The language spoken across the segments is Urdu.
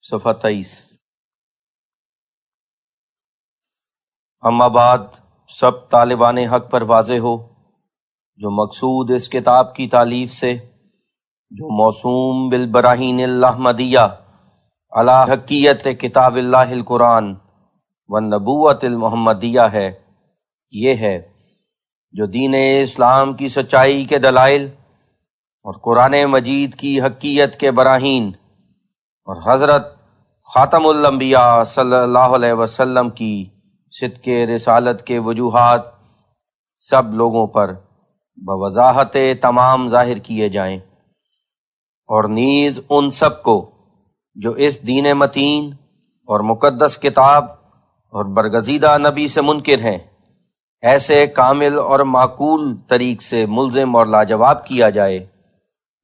صفحہ 23۔ اما بعد، سب طالبان حق پر واضح ہو جو مقصود اس کتاب کی تالیف سے، جو موسوم بالبراہین الاحمدیہ علی حقیت کتاب اللہ القرآن والنبوۃ المحمدیہ ہے، یہ ہے جو دین اسلام کی سچائی کے دلائل اور قرآن مجید کی حقیقت کے براہین اور حضرت خاتم الانبیاء صلی اللہ علیہ وسلم کی صدق رسالت کے وجوہات سب لوگوں پر بوضاحت تمام ظاہر کیے جائیں، اور نیز ان سب کو جو اس دین متین اور مقدس کتاب اور برگزیدہ نبی سے منکر ہیں، ایسے کامل اور معقول طریق سے ملزم اور لاجواب کیا جائے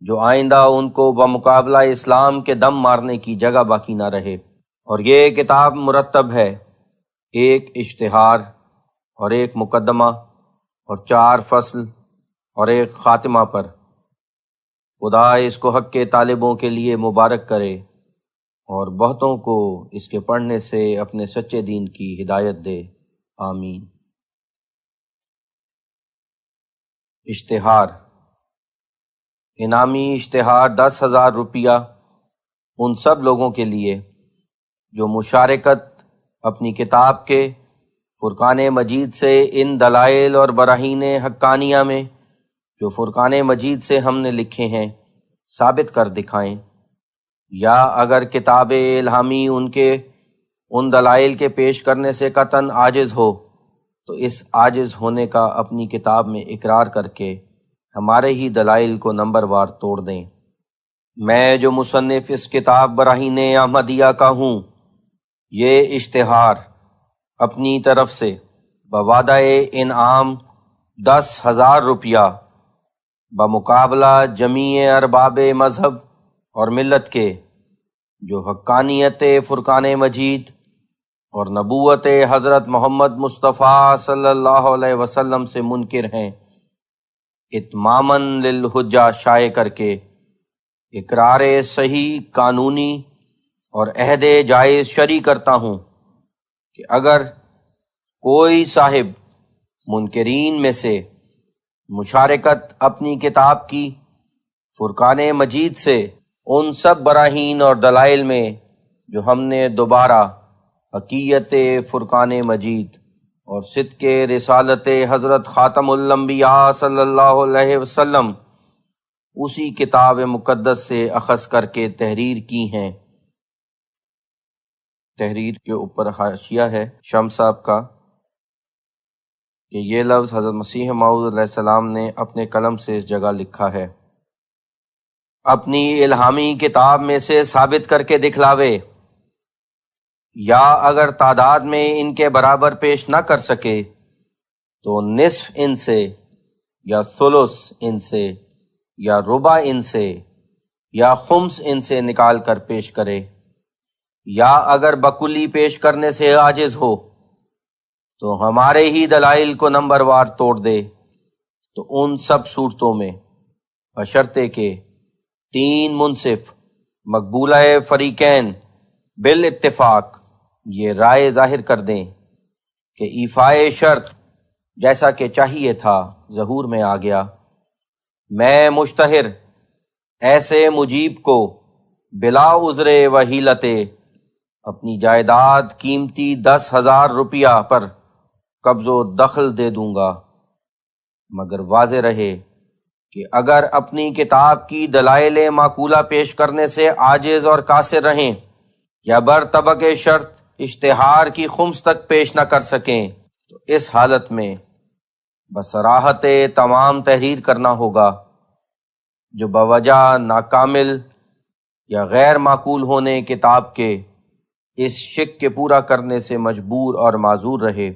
جو آئندہ ان کو بمقابلہ اسلام کے دم مارنے کی جگہ باقی نہ رہے۔ اور یہ کتاب مرتب ہے، ایک اشتہار اور ایک مقدمہ اور 4 فصل اور ایک خاتمہ پر۔ خدا اس کو حق کے طالبوں کے لیے مبارک کرے اور بہتوں کو اس کے پڑھنے سے اپنے سچے دین کی ہدایت دے، آمین۔ اشتہار۔ انعامی اشتہار 10,000 روپیہ ان سب لوگوں کے لیے جو مشارکت اپنی کتاب کے فرقان مجید سے ان دلائل اور براہین حقانیہ میں جو فرقان مجید سے ہم نے لکھے ہیں ثابت کر دکھائیں، یا اگر کتاب الہامی ان دلائل کے پیش کرنے سے قطعاً عاجز ہو تو اس عاجز ہونے کا اپنی کتاب میں اقرار کر کے ہمارے ہی دلائل کو نمبر وار توڑ دیں۔ میں جو مصنف اس کتاب براہین احمدیہ کا ہوں، یہ اشتہار اپنی طرف سے بوعدہ انعام 10,000 روپیہ بمقابلہ جمیع ارباب مذہب اور ملت کے جو حقانیت فرقان مجید اور نبوت حضرت محمد مصطفیٰ صلی اللہ علیہ وسلم سے منکر ہیں، اتماماً للحجہ شائع کر کے اقرار صحیح قانونی اور عہد جائز شرعی کرتا ہوں کہ اگر کوئی صاحب منکرین میں سے مشارکت اپنی کتاب کی فرقان مجید سے ان سب براہین اور دلائل میں جو ہم نے دوبارہ حقیقت فرقان مجید اور صدق رسالت حضرت خاتم الانبیاء صلی اللہ علیہ وسلم اسی کتاب مقدس سے اخذ کر کے تحریر کی ہیں۔ تحریر کے اوپر حاشیہ ہے شمس صاحب کا کہ یہ لفظ حضرت مسیح موعود علیہ السلام نے اپنے قلم سے اس جگہ لکھا ہے۔ اپنی الہامی کتاب میں سے ثابت کر کے دکھلاوے، یا اگر تعداد میں ان کے برابر پیش نہ کر سکے تو نصف ان سے یا ثلث ان سے یا ربع ان سے یا خمس ان سے نکال کر پیش کرے، یا اگر بکلی پیش کرنے سے عاجز ہو تو ہمارے ہی دلائل کو نمبر وار توڑ دے، تو ان سب صورتوں میں بشرطے کہ 3 منصف مقبولہ فریقین بالاتفاق یہ رائے ظاہر کر دیں کہ ایفائے شرط جیسا کہ چاہیے تھا ظہور میں آ گیا، میں مشتہر ایسے مجیب کو بلا عذر و حیلت اپنی جائیداد قیمتی 10,000 روپیہ پر قبض و دخل دے دوں گا، مگر واضح رہے کہ اگر اپنی کتاب کی دلائل معقولہ پیش کرنے سے عاجز اور قاصر رہیں یا برطبق شرط اشتہار کی خمس تک پیش نہ کر سکیں تو اس حالت میں بصراحت تمام تحریر کرنا ہوگا، جو بوجہ ناکامل یا غیر معقول ہونے کتاب کے اس شک کے پورا کرنے سے مجبور اور معذور رہے،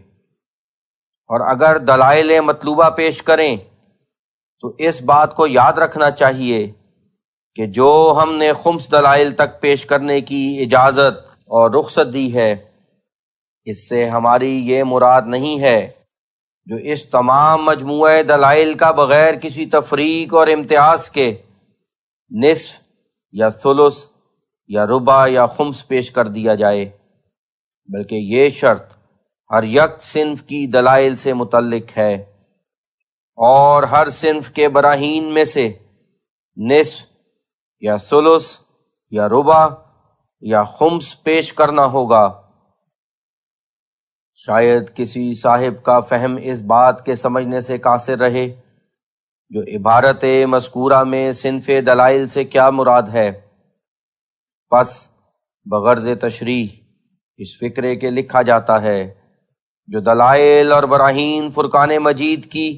اور اگر دلائل مطلوبہ پیش کریں تو اس بات کو یاد رکھنا چاہیے کہ جو ہم نے خمس دلائل تک پیش کرنے کی اجازت اور رخصت دی ہے، اس سے ہماری یہ مراد نہیں ہے جو اس تمام مجموعہ دلائل کا بغیر کسی تفریق اور امتیاز کے نصف یا ثلث یا ربع یا خمس پیش کر دیا جائے، بلکہ یہ شرط ہر یک صنف کی دلائل سے متعلق ہے، اور ہر صنف کے براہین میں سے نصف یا ثلث یا ربع یا خمس پیش کرنا ہوگا۔ شاید کسی صاحب کا فہم اس بات کے سمجھنے سے قاصر رہے جو عبارت مذکورہ میں صنف دلائل سے کیا مراد ہے، پس بغرض تشریح اس فکرے کے لکھا جاتا ہے جو دلائل اور براہین فرقان مجید کی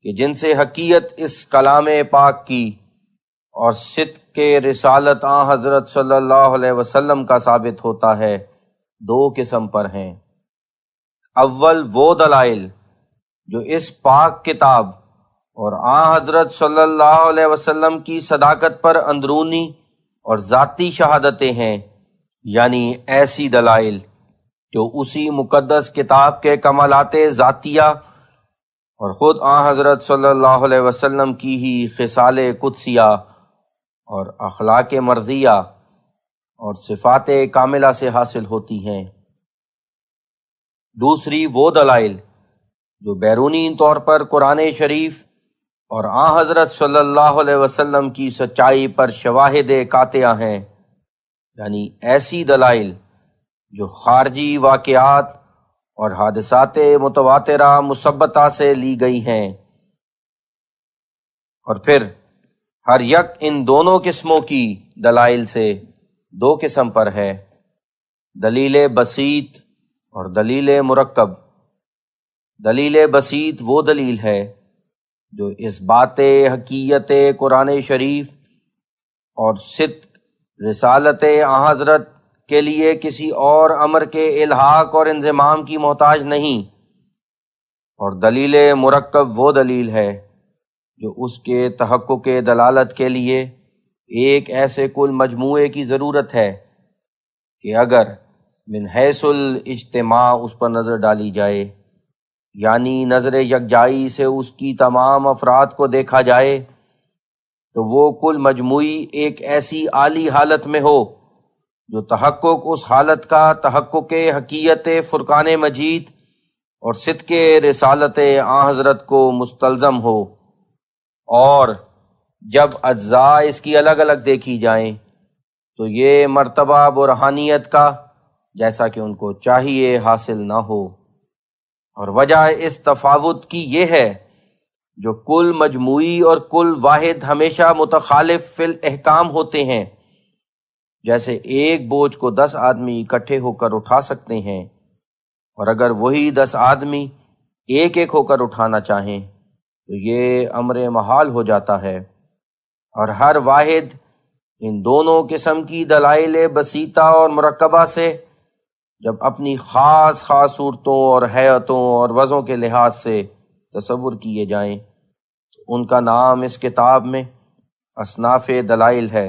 کہ جن سے حقیقت اس کلام پاک کی اور صدق رسالت حضرت صلی اللہ علیہ وسلم کا ثابت ہوتا ہے، دو قسم پر ہیں۔ اول وہ دلائل جو اس پاک کتاب اور حضرت صلی اللہ علیہ وسلم کی صداقت پر اندرونی اور ذاتی شہادتیں ہیں، یعنی ایسی دلائل جو اسی مقدس کتاب کے کمالات ذاتیہ اور خود حضرت صلی اللہ علیہ وسلم کی ہی خصال قدسیہ اور اخلاق مرضیہ اور صفات کاملہ سے حاصل ہوتی ہیں۔ دوسری وہ دلائل جو بیرونی طور پر قرآن شریف اور حضرت صلی اللہ علیہ وسلم کی سچائی پر شواہد قاطعہ ہیں، یعنی ایسی دلائل جو خارجی واقعات اور حادثات متواترہ مثبتہ سے لی گئی ہیں۔ اور پھر ہر یک ان دونوں قسموں کی دلائل سے دو قسم پر ہے، دلیل بسیط اور دلیل مرکب۔ دلیل بسیط وہ دلیل ہے جو اس بات حقیقت قرآن شریف اور صدق رسالت حضرت کے لیے کسی اور امر کے الحاق اور انضمام کی محتاج نہیں، اور دلیل مرکب وہ دلیل ہے جو اس کے تحقق دلالت کے لیے ایک ایسے کل مجموعے کی ضرورت ہے کہ اگر من حیث الاجتماع اس پر نظر ڈالی جائے، یعنی نظر یکجائی سے اس کی تمام افراد کو دیکھا جائے، تو وہ کل مجموعی ایک ایسی عالی حالت میں ہو جو تحقق اس حالت کا تحقق حقیقت فرقان مجید اور صدق رسالت حضرت کو مستلزم ہو، اور جب اجزاء اس کی الگ الگ دیکھی جائیں تو یہ مرتبہ برہانیت کا جیسا کہ ان کو چاہیے حاصل نہ ہو۔ اور وجہ اس تفاوت کی یہ ہے جو کل مجموعی اور کل واحد ہمیشہ متخالف فی الاحکام ہوتے ہیں، جیسے ایک بوجھ کو 10 آدمی اکٹھے ہو کر اٹھا سکتے ہیں، اور اگر وہی 10 آدمی ایک ایک ہو کر اٹھانا چاہیں تو یہ امر محال ہو جاتا ہے۔ اور ہر واحد ان دونوں قسم کی دلائل بسیطہ اور مرکبہ سے جب اپنی خاص صورتوں اور حیتوں اور وضعوں کے لحاظ سے تصور کیے جائیں تو ان کا نام اس کتاب میں اصناف دلائل ہے،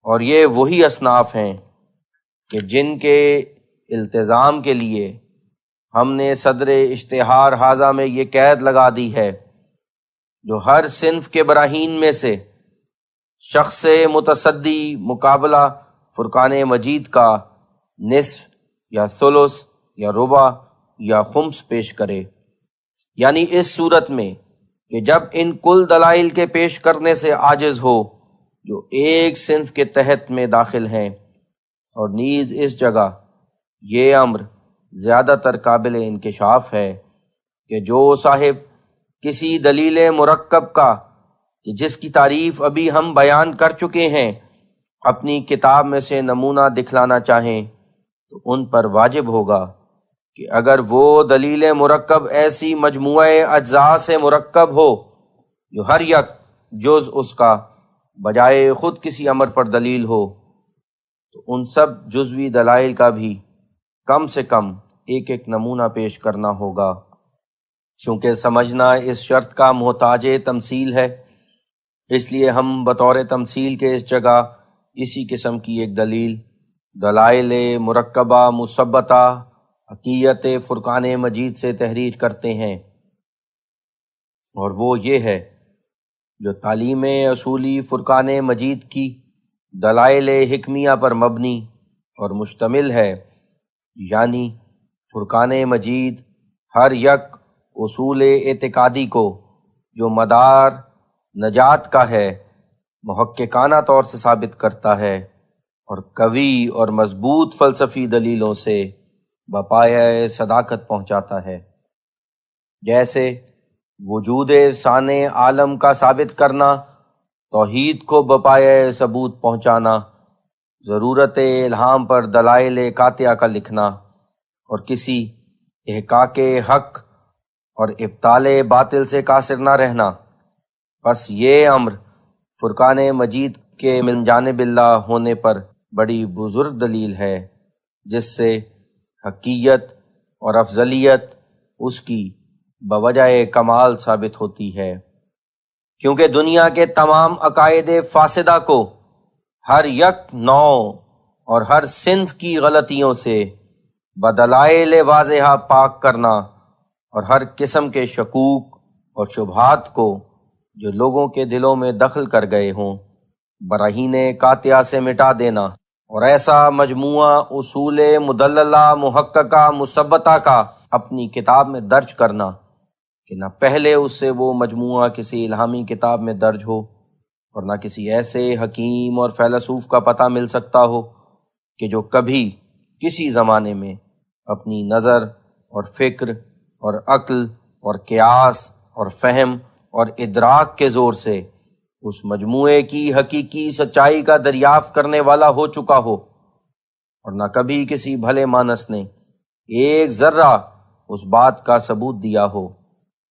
اور یہ وہی اصناف ہیں کہ جن کے التزام کے لیے ہم نے صدر اشتہار حاضہ میں یہ قید لگا دی ہے جو ہر صنف کے براہین میں سے شخص متصدی مقابلہ فرقان مجید کا نصف یا ثلث یا ربع یا خمس پیش کرے، یعنی اس صورت میں کہ جب ان کل دلائل کے پیش کرنے سے عاجز ہو جو ایک صنف کے تحت میں داخل ہیں، اور نیز اس جگہ یہ امر زیادہ تر قابل انکشاف ہے کہ جو صاحب کسی دلیل مرکب کا کہ جس کی تعریف ابھی ہم بیان کر چکے ہیں اپنی کتاب میں سے نمونہ دکھلانا چاہیں تو ان پر واجب ہوگا کہ اگر وہ دلیل مرکب ایسی مجموعہ اجزاء سے مرکب ہو جو ہر یک جز اس کا بجائے خود کسی امر پر دلیل ہو، تو ان سب جزوی دلائل کا بھی کم سے کم ایک ایک نمونہ پیش کرنا ہوگا، چونکہ سمجھنا اس شرط کا محتاج تمثیل ہے، اس لیے ہم بطور تمثیل کے اس جگہ اسی قسم کی ایک دلائل مرکبہ مثبتہ حقیقت فرقان مجید سے تحریر کرتے ہیں، اور وہ یہ ہے جو تعلیم اصولی فرقان مجید کی دلائل حکمیہ پر مبنی اور مشتمل ہے، یعنی فرقان مجید ہر یک اصول اعتقادی کو جو مدار نجات کا ہے محققانہ طور سے ثابت کرتا ہے اور قوی اور مضبوط فلسفی دلیلوں سے بپایۂ صداقت پہنچاتا ہے، جیسے وجود ثانی عالم کا ثابت کرنا، توحید کو بپایۂ ثبوت پہنچانا، ضرورت الہام پر دلائل قاطعہ کا لکھنا، اور کسی احقاق حق اور ابطال باطل سے قاصر نہ رہنا۔ بس یہ امر فرقان مجید کے من جانب اللہ ہونے پر بڑی بزرگ دلیل ہے، جس سے حقیت اور افضلیت اس کی بوجہ کمال ثابت ہوتی ہے، کیونکہ دنیا کے تمام عقائد فاسدہ کو ہر یک نوع اور ہر صنف کی غلطیوں سے بدلائل واضحہ پاک کرنا اور ہر قسم کے شکوک اور شبہات کو جو لوگوں کے دلوں میں دخل کر گئے ہوں براہین قاطعہ سے مٹا دینا، اور ایسا مجموعہ اصول مدللہ محققہ مثبتہ کا اپنی کتاب میں درج کرنا کہ نہ پہلے اس سے وہ مجموعہ کسی الہامی کتاب میں درج ہو اور نہ کسی ایسے حکیم اور فیلسوف کا پتہ مل سکتا ہو کہ جو کبھی کسی زمانے میں اپنی نظر اور فکر اور عقل اور قیاس اور فہم اور ادراک کے زور سے اس مجموعے کی حقیقی سچائی کا دریافت کرنے والا ہو چکا ہو، اور نہ کبھی کسی بھلے مانس نے ایک ذرہ اس بات کا ثبوت دیا ہو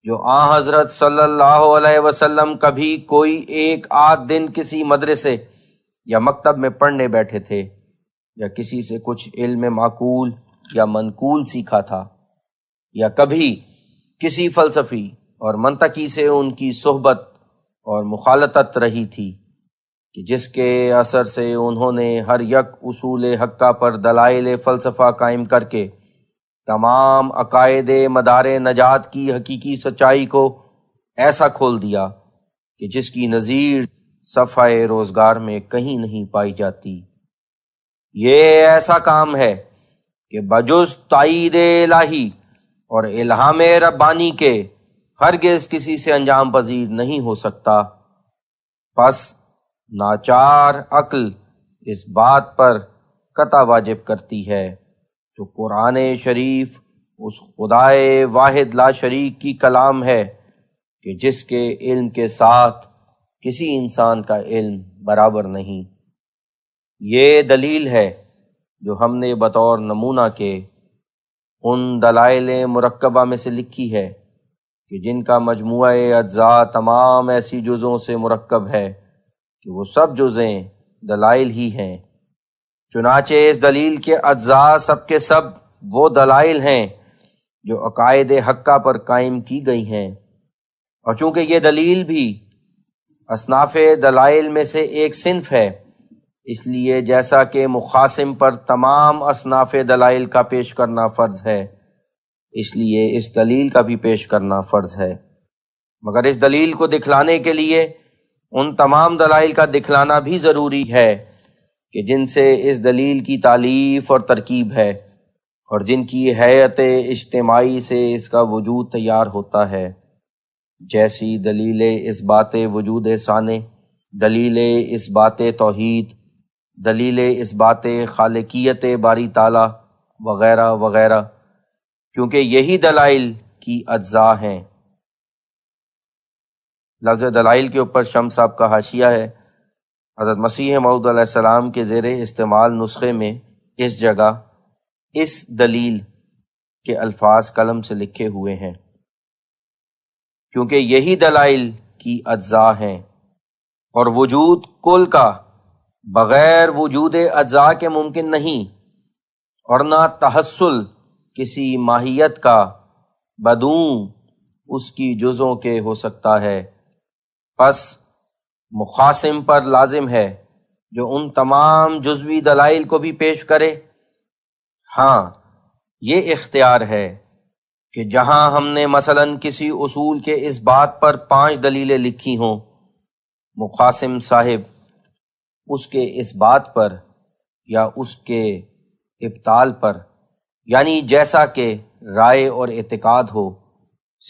جو آن حضرت صلی اللہ علیہ وسلم کبھی کوئی ایک آدھ دن کسی مدرسے یا مکتب میں پڑھنے بیٹھے تھے یا کسی سے کچھ علم معقول یا منقول سیکھا تھا، یا کبھی کسی فلسفی اور منطقی سے ان کی صحبت اور مخالطت رہی تھی کہ جس کے اثر سے انہوں نے ہر یک اصول حقہ پر دلائل فلسفہ قائم کر کے تمام عقائد مدار نجات کی حقیقی سچائی کو ایسا کھول دیا کہ جس کی نظیر صفحہ روزگار میں کہیں نہیں پائی جاتی۔ یہ ایسا کام ہے کہ بجز تائید الہی اور الہام ربانی کے ہرگز کسی سے انجام پذیر نہیں ہو سکتا، پس ناچار عقل اس بات پر قطع واجب کرتی ہے جو قرآن شریف اس خدائے واحد لا شریک کی کلام ہے کہ جس کے علم کے ساتھ کسی انسان کا علم برابر نہیں۔ یہ دلیل ہے جو ہم نے بطور نمونہ کے ان دلائل مرکبہ میں سے لکھی ہے کہ جن کا مجموعہ اجزاء تمام ایسی جزوں سے مرکب ہے کہ وہ سب جزیں دلائل ہی ہیں۔ چنانچہ اس دلیل کے اجزاء سب کے سب وہ دلائل ہیں جو عقائد حقہ پر قائم کی گئی ہیں، اور چونکہ یہ دلیل بھی اصناف دلائل میں سے ایک صنف ہے، اس لیے جیسا کہ مخاصم پر تمام اصناف دلائل کا پیش کرنا فرض ہے، اس لیے اس دلیل کا بھی پیش کرنا فرض ہے، مگر اس دلیل کو دکھلانے کے لیے ان تمام دلائل کا دکھلانا بھی ضروری ہے کہ جن سے اس دلیل کی تالیف اور ترکیب ہے اور جن کی ہیئت اجتماعی سے اس کا وجود تیار ہوتا ہے، جیسی دلیل اثبات وجود ثانی، دلیل اثبات توحید، دلیل اثبات خالقیت باری تعالی وغیرہ وغیرہ، کیونکہ یہی دلائل کی اجزاء ہیں۔ لفظ دلائل کے اوپر شمس صاحب کا حاشیہ ہے۔ حضرت مسیح موعود علیہ السلام کے زیر استعمال نسخے میں اس جگہ اس دلیل کے الفاظ قلم سے لکھے ہوئے ہیں، کیونکہ یہی دلائل کی اجزاء ہیں، اور وجود کل کا بغیر وجود اجزاء کے ممکن نہیں، اور نہ تحصل کسی ماہیت کا بدون اس کی جزوں کے ہو سکتا ہے، پس مخاصم پر لازم ہے جو ان تمام جزوی دلائل کو بھی پیش کرے۔ ہاں، یہ اختیار ہے کہ جہاں ہم نے مثلاً کسی اصول کے اس بات پر 5 دلیلیں لکھی ہوں، مخاصم صاحب اس کے اس بات پر یا اس کے ابطال پر، یعنی جیسا کہ رائے اور اعتقاد ہو،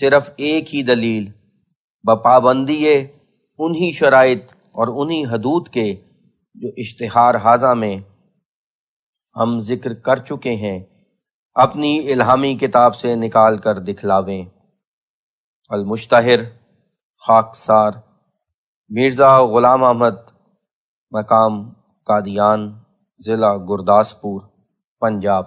صرف ایک ہی دلیل بپابندی انہی شرائط اور انہی حدود کے جو اشتہار حاضہ میں ہم ذکر کر چکے ہیں اپنی الہامی کتاب سے نکال کر دکھلاویں۔ المشتہر خاکسار مرزا غلام احمد، مقام قادیان، ضلع Gurdaspur, Punjab.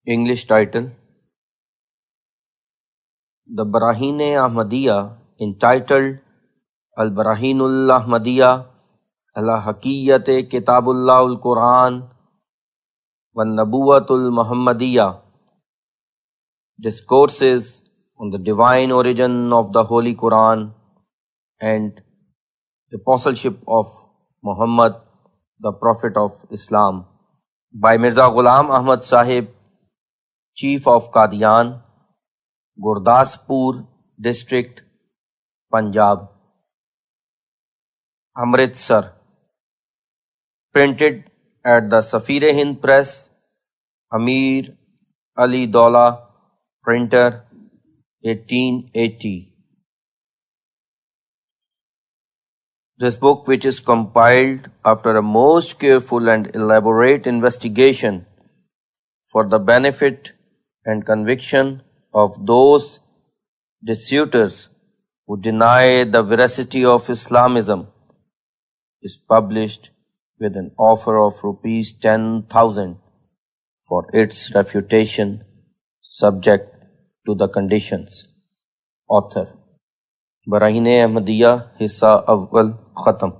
English title: The Barahin Ahmadiyya, entitled Al-Barahin al-Ahmadiyya ala Haqiyyat Kitabullah al-Quran wa Nabuwat al-Muhammadiyya, discourses on the divine origin of the Holy Quran and apostleship of Muhammad, the Prophet of Islam, by Mirza Ghulam Ahmad Sahib, Chief of Qadian, Gurdaspur District, Punjab, Amritsar. Printed at the Safir-e-Hind Press, Amir Ali Daula, Printer, 1880. This book, which is compiled after a most careful and elaborate investigation for the benefit and conviction of those dissenters who deny the veracity of Islamism, is published with an offer of rupees 10,000 for its refutation, subject to the conditions. Author: براہین Ahmadiyya, حصہ اول ختم۔